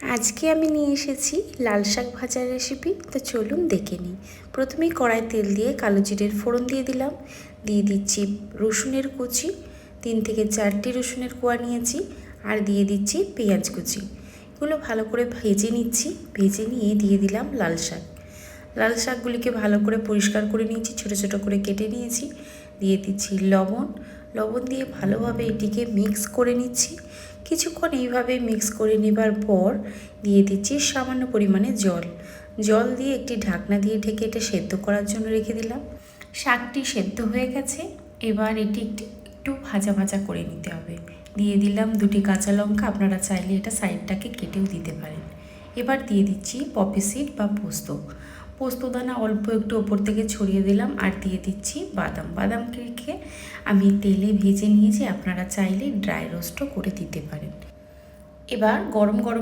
আজকে আমি নিয়ে এসেছি লাল শাক ভাজার রেসিপি। তো চলুন দেখে নিই। প্রথমেই কড়াই তেল দিয়ে কালো জিরের ফোড়ন দিয়ে দিলাম। দিয়ে দিচ্ছি রসুনের কুচি, 3 থেকে 4টি রসুনের কোয়া নিয়েছি। আর দিয়ে দিচ্ছি পেঁয়াজ কুচি। এগুলো ভালো করে ভেজে নিচ্ছি। ভেজে নিয়ে দিয়ে দিলাম লাল শাক। লাল শাকগুলিকে ভালো করে পরিষ্কার করে নিয়েছি, ছোটো ছোটো করে কেটে নিয়েছি। দিয়ে দিচ্ছি লবণ। লবণ দিয়ে ভালোভাবে এটিকে মিক্স করে নিচ্ছি। কিছুক্ষণ এইভাবে মিক্স করে নেবার পর দিয়ে দিচ্ছি সামান্য পরিমাণে জল। জল দিয়ে একটি ঢাকনা দিয়ে ঢেকে এটা সেদ্ধ করার জন্য রেখে দিলাম। শাকটি সেদ্ধ হয়ে গেছে। এবার এটি একটু ভাজা ভাজা করে নিতে হবে। দিয়ে দিলাম 2টি কাঁচা লঙ্কা, আপনারা চাইলে এটা সাইডটাকে কেটেও দিতে পারেন। এবার দিয়ে দিচ্ছি পপি সিড বা পোস্তদানা অল্প একটু ওপর থেকে ছড়িয়ে দিলাম। আর দিয়ে দিচ্ছি বাদামকে আমি তেলে ভেজে নিয়েছি, আপনারা চাইলে ড্রাই রোস্টও করে দিতে পারেন। এবার গরম গরম